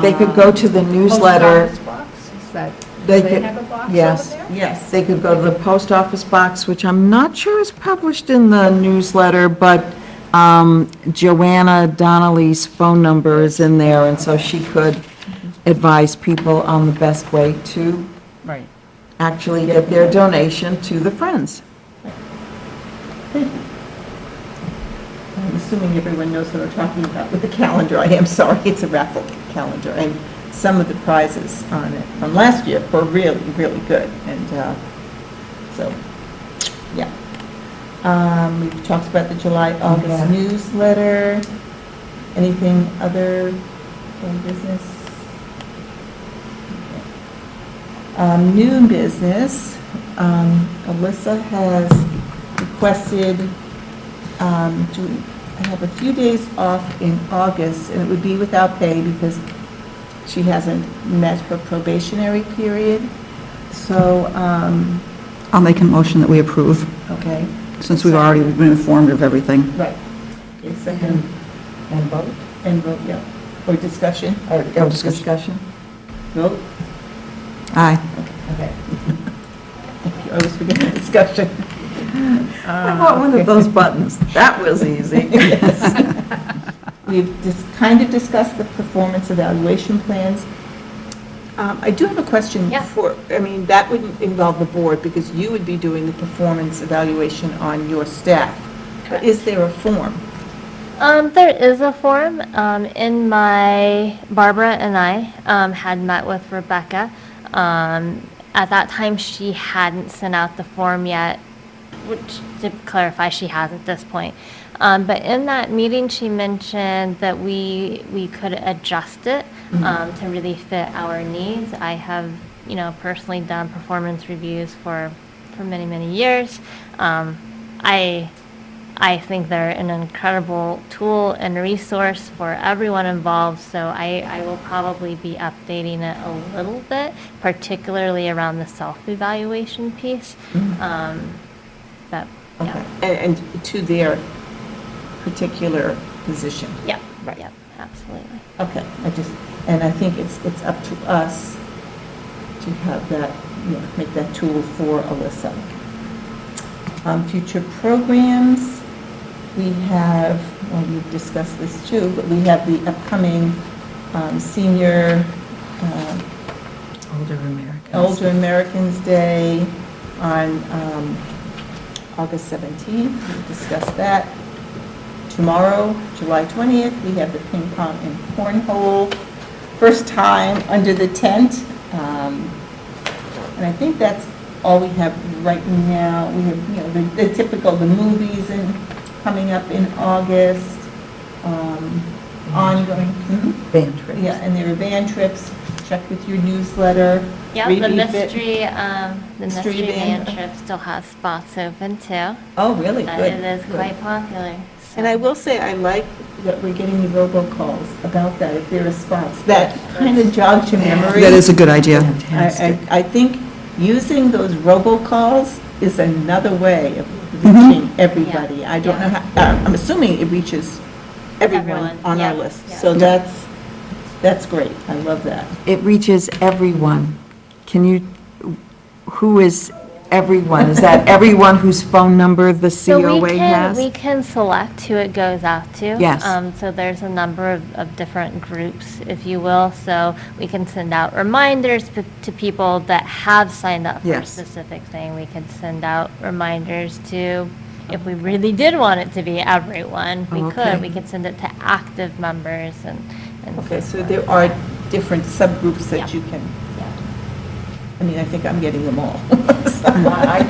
They could go to the Post newsletter. office box? that? They Do they could- have a box over Yes, there? yes, they could go to the post office box, which I'm not sure is published in the newsletter, but Joanna Donnelly's phone number is in there, and so she could advise people on the best way to Right. actually get their donation to the Friends. I'm assuming everyone knows what we're talking about with the calendar. I am sorry, it's a raffle calendar, and some of the prizes on it from last year were really, really good, and so, yeah. We've talked about the July, August Yeah. newsletter. Anything other in business? New business, Alyssa has requested to have a few days off in August, and it would be without pay because she hasn't met her probationary period. So, I'll make a motion that we approve, okay, since we've already been informed of everything. right. Okay, second, And vote? and vote, yeah, or discussion, Or discussion? vote, Aye. okay. You always forget the discussion. I want one of those buttons. That was easy. We've just kind of discussed the performance evaluation plans. I do have a question Yeah. I mean, that wouldn't involve the board because you would be doing the performance evaluation on your staff. But is there a form? There is a form. Barbara and I had met with Rebecca. At that time, she hadn't sent out the form yet, which, to clarify, she has at this point. But in that meeting, she mentioned that we could adjust it to really fit our needs. I have, personally done performance reviews for many, many years. I think they're an incredible tool and resource for everyone involved, so I will probably be updating it a little bit, particularly around the self-evaluation piece. But, Okay. yeah. And to their particular position? Yep, Right. yep, absolutely. Okay, and I think it's up to us to have that, make that tool for Alyssa. Future programs, we have, well, we've discussed this too, but we have the upcoming Senior Older Americans. Older Americans Day on August 17th. We discussed that. Tomorrow, July 20th, we have the ping pong and cornhole, first time under the tent. And I think that's all we have right now. We have, the typical, the movies and coming up in August, ongoing. Band trips. Yeah, and there are van trips. Check with your newsletter. Yeah, Read the Refit. mystery Mystery van van. trip still has spots open too. Oh, really? Good. It is good. quite popular. And I will say, I like that we're getting the robocalls about that, if there are spots. That kind of jogs your memory. That is a good idea. Fantastic. I think using those robocalls is another way of reaching everybody. I don't know how, I'm assuming it reaches everyone Everyone, on our yeah, list. yeah. So that's great. I love that. It reaches everyone. Who is everyone? Is that everyone whose phone number the So COA has? we can select who it goes out to. Yes. So there's a number of different groups, if you will. So we can send out reminders to people that have signed up for a Yes. specific thing. We could send out reminders to, if we really did want it to be everyone, we Okay. could. We could send it to active members and Okay, so forth. there are different subgroups that Yeah. you can, Yeah. I mean, I think I'm getting them all. I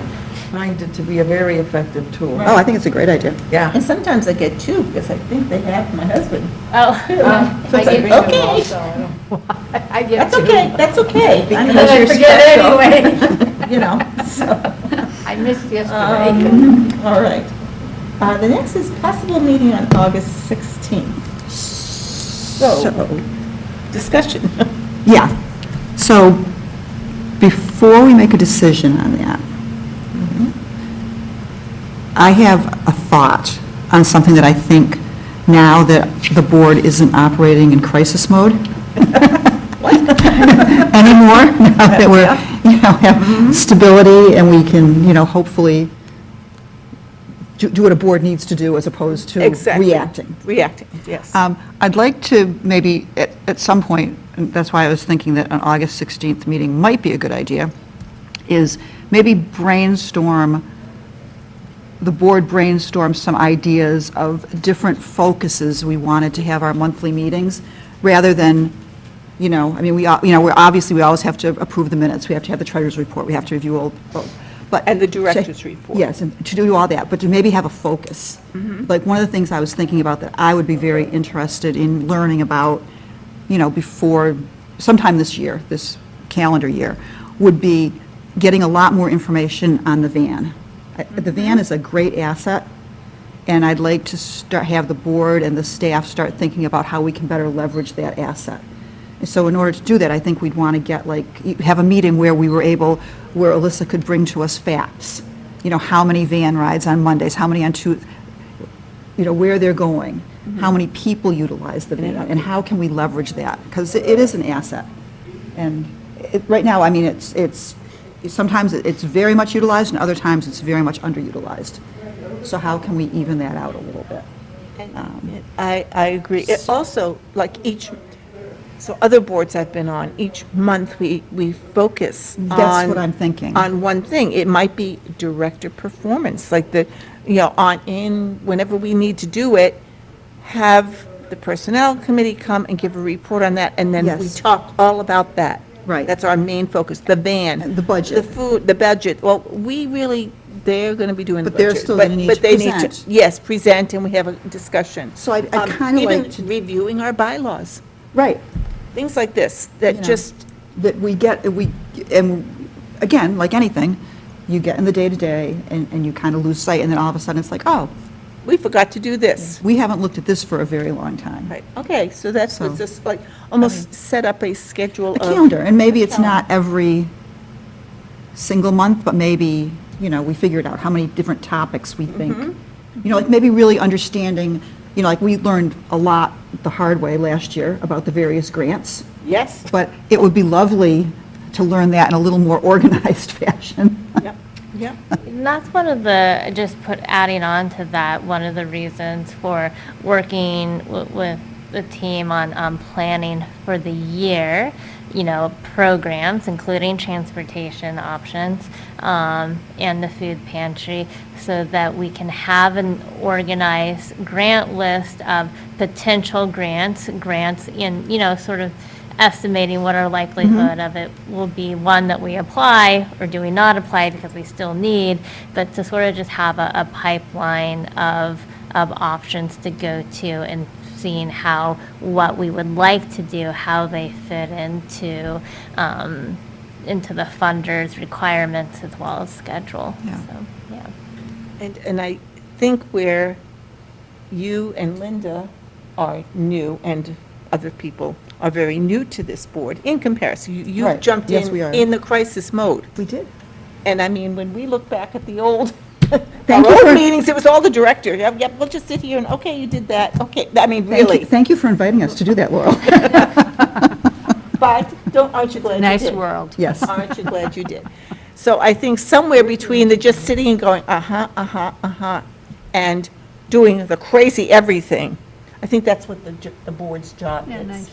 find it to be a very effective tool. Oh, I think it's a great idea. Yeah. And sometimes I get two, because I think they have my husband. Oh. So it's like, okay, I get that's two. okay, that's okay. I mean, Because you're special. anyway. You know, so, I missed yesterday. all right. The next is possible meeting on August 16th. So, discussion. Yeah. So before we make a decision on that, I have a thought on something that I think now that the board isn't operating in crisis mode, anymore, now that we're, have stability and we can, hopefully do what a board needs to do as opposed to Exactly. reacting. Reacting, yes. I'd like to maybe, at some point, and that's why I was thinking that an August 16th meeting might be a good idea, is maybe the board brainstorm some ideas of different focuses we wanted to have our monthly meetings, rather than, we always have to approve the minutes, we have to have the treasurer's report, we have to review all, but. And the director's report. Yes, and to do all that, but to maybe have a focus. Like, one of the things I was thinking about that I would be very interested in learning about, before, sometime this year, this calendar year, would be getting a lot more information on the van. The van is a great asset, and I'd like to have the board and the staff start thinking about how we can better leverage that asset. And so in order to do that, I think we'd want to have a meeting where where Alyssa could bring to us facts. How many van rides on Mondays, how many on where they're going, how many people utilize the van, and how can we leverage that? Because it is an asset. And right now, it's sometimes it's very much utilized, and other times it's very much underutilized. So how can we even that out a little bit? I agree. It also, so other boards I've been on, each month we focus on. That's what I'm thinking. On one thing. It might be director performance, like whenever we need to do it, have the personnel committee come and give a report on that, and then we Yes. talk all about that. Right. That's our main focus, the van. And the budget. The food, the budget. Well, they're going to be doing the But they're budget. still gonna need but to they present. Yes, present, and we have a discussion. So I'd kind of Even like to, reviewing our bylaws, right, things like this, that just, that and again, like anything, you get in the day-to-day, and you kind of lose sight, and then all of a sudden, it's like, oh, we forgot to do this. we haven't looked at this for a very long time. Right, okay, so that's So, what's just almost set up a schedule A of. calendar, and maybe it's not every single month, but maybe, we figure it out, how many different topics we think. Like maybe really understanding, like we learned a lot the hard way last year about the various grants, Yes, but it would be lovely to learn that in a little more organized fashion. yep, yep. And that's one of the, adding on to that, one of the reasons for working with the team on planning for the year, programs, including transportation options, and the food pantry, so that we can have an organized grant list of potential grants, and, sort of estimating what our likelihood of it will be, one, that we apply, or do we not apply because we still need, but to sort of just have a pipeline of options to go to, and seeing what we would like to do, how they fit into the funders' requirements as well as schedule. Yeah. So, yeah. And I think where you and Linda are new, and other people are very new to this board in comparison. You Right. jumped Yes, we are. in the crisis mode. We did. And when we look back at the old, Thank our you old for- meetings, it was all the director. Yep, we'll just sit here and, okay, you did that. Okay, really. Thank you for inviting us to do that, Laurel. But aren't you glad you did? Nice world. Yes. Aren't you glad you did? So I think somewhere between the just sitting and going, and doing the crazy everything, I think that's what the board's job Yeah, is. nice.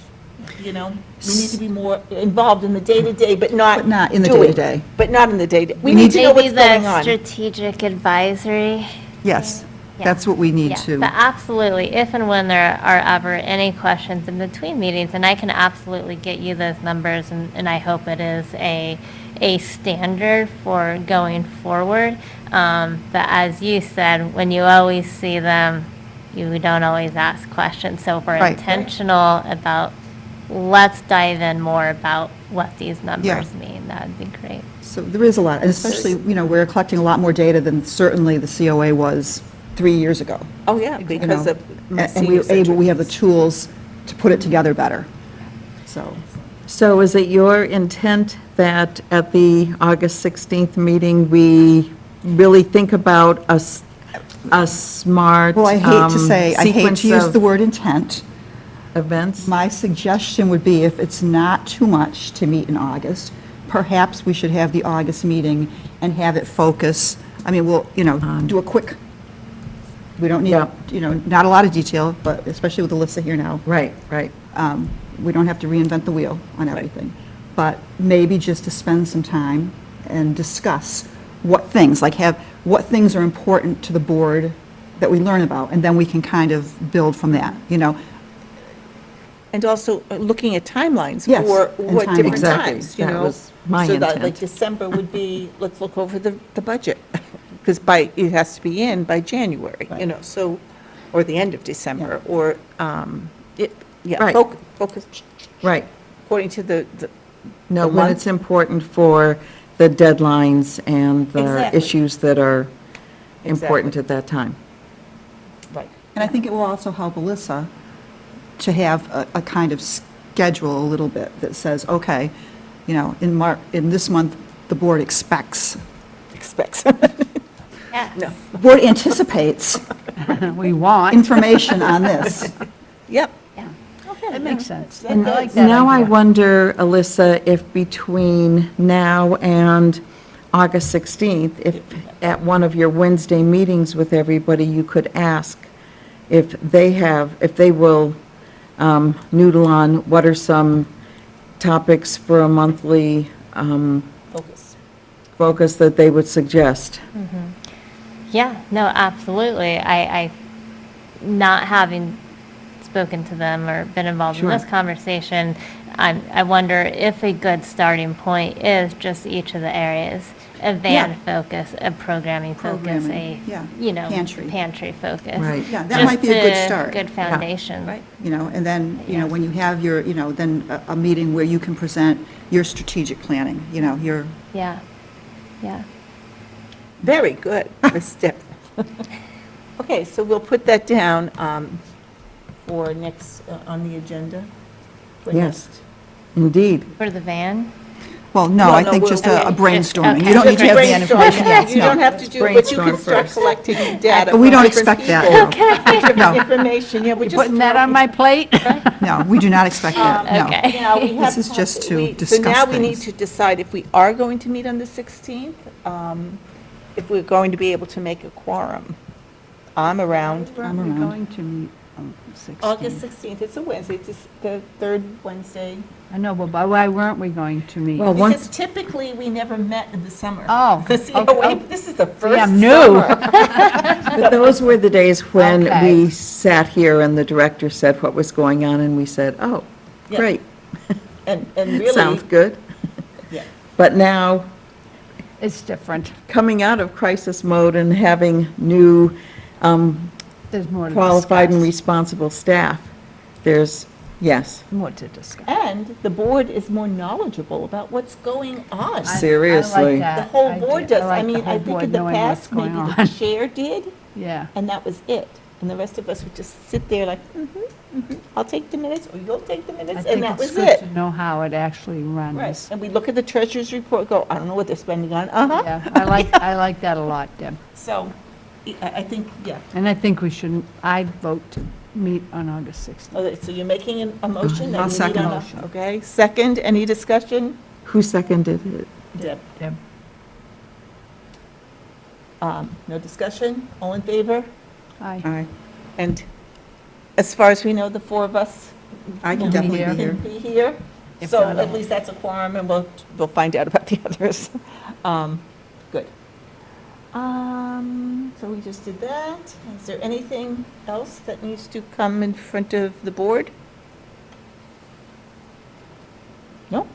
We need to be more involved in the day-to-day, but not. But not in the doing- day-to-day. But not in the day-to-day. We need to know what's going Maybe the on. strategic advisory. Yes, Yeah. that's what we need Yeah, to. but absolutely, if and when there are ever any questions in between meetings, and I can absolutely get you those numbers, and I hope it is a standard for going forward. But as you said, when you always see them, you don't always ask questions. So if we're Right. intentional about, let's dive in more about what these numbers mean, that would be great. So there is a lot, and especially, we're collecting a lot more data than certainly the COA was 3 years ago. Oh, yeah, because of. And we have the tools to put it together better, so. So is it your intent that at the August 16th meeting, we really think about a smart Well, I hate to use sequence the word intent, events? My suggestion would be, if it's not too much to meet in August, perhaps we should have the August meeting and have it focus, I mean, we'll, do a quick, we don't need, Yeah. not a lot of detail, but especially with Alyssa here now, Right, right. we don't have to reinvent the wheel on everything. But maybe just to spend some time and discuss what things are important to the board that we learn about, and then we can kind of build from that, And also looking at timelines Yes, for and what timing. different Exactly. times, you That know? was my So that, like, intent. December would be, let's look over the budget, because it has to be in by January, so, or the end of December, or, Right. focus Right. according to the No, the when month. it's important for the deadlines and the Exactly. issues that are important Exactly. at that time. Right. And I think it will also help Alyssa to have a kind of schedule a little bit that says, okay, in this month, the board expects, Yeah. the board anticipates We want. information on this. Yep. Yeah. That makes sense. I And like that Now I idea. wonder, Alyssa, if between now and August 16th, if at one of your Wednesday meetings with everybody, you could ask if they will noodle on what are some topics for a monthly Focus. focus that they would suggest. Yeah, no, absolutely. I not having spoken to them or been involved in Sure. this conversation, I wonder if a good starting point is just each of the areas. A van focus, a programming focus, Programming, yeah. Pantry. pantry focus. Right. Yeah, that might be a good start. Good foundation. Right. And then, Yeah. when you have your, then a meeting where you can present your strategic planning, your, Yeah, yeah. Very good, Ms. Dip. Okay, so we'll put that down for next, on the agenda. for Yes. next- Indeed. For the van? well, no, No, I no, think we'll- just a okay. brainstorming. Okay. You don't need to have the Brainstorm, information yeah, yet. You don't have to do, but you Brainstorm can start first. collecting data. We from don't different expect that, people. no. Different No. information, yeah, we You just. putting that on my plate? No, we do not expect that, no. Okay. Now, we have. This is just to we- discuss So now we need things. to decide if we are going to meet on the 16th, if we're going to be able to make a quorum. I'm around. I'm We're around. going to meet on the 16th. August 16th, it's a Wednesday, it's the third Wednesday. I know, but why weren't we going to meet? Well, Because once, typically, we never met in the summer. Oh, The COA, okay. this is the first I'm new. summer. but those were the days when Okay. we sat here and the director said what was going on, and we said, oh, Yeah. great, And really. sounds good. Yeah. But now, It's different. coming out of crisis mode and having new There's more to qualified and discuss. responsible staff, there's, yes, More to discuss. And the board is more knowledgeable about what's going on. Seriously. The whole board does. I mean, I think in the past, maybe the on. chair did, Yeah, and that was it. And the rest of us would just sit there like, I'll take the minutes, or you'll take the I minutes, and think that it's was good it. to know how it actually Right, runs. and we look at the treasurer's report, go, I don't know what they're spending on, Yeah, I like that a lot, Deb. So, I think, yeah. And I think we should, I'd vote to meet on August 16th. Okay, so you're making a motion? I'll and we need second. on a- Okay, second, any discussion? who seconded it? Deb. Deb? No discussion? All in favor? Aye. Aye. And as far as we know, the four of us I can We'll be definitely be here. here. can be here. If So not, at least that's a quorum, and we'll find out about the others. Good. So we just did that. Is there anything else that needs to come in front of the board? No?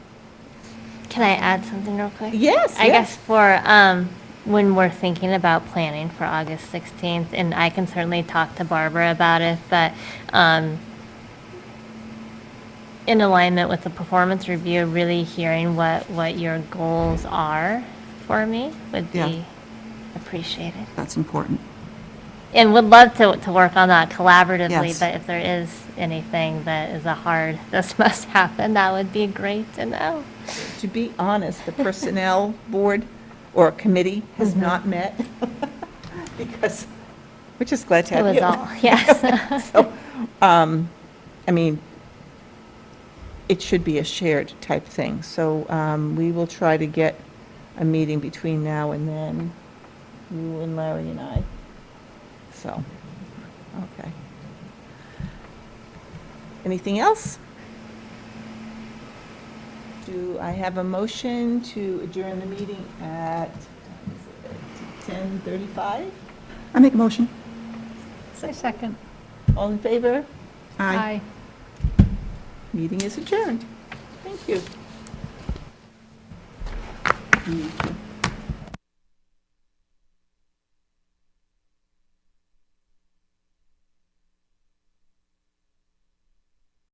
Can I add something real quick? Yes, I yes. guess for, when we're thinking about planning for August 16th, and I can certainly talk to Barbara about it, but, in alignment with the performance review, really hearing what your goals are for me would Yeah. be appreciated. That's important. And would love to work on that collaboratively, Yes. but if there is anything that is a hard, this must happen, that would be great to know. To be honest, the personnel board or committee has not met because we're just glad to It have was you. all, yes. So, I mean, it should be a shared type thing. So we will try to get a meeting between now and then, you and Larry and I. So, okay. Anything else? Do I have a motion to adjourn the meeting at 10:35? I make a motion. Second. All in favor? Aye. Meeting is adjourned. Thank you.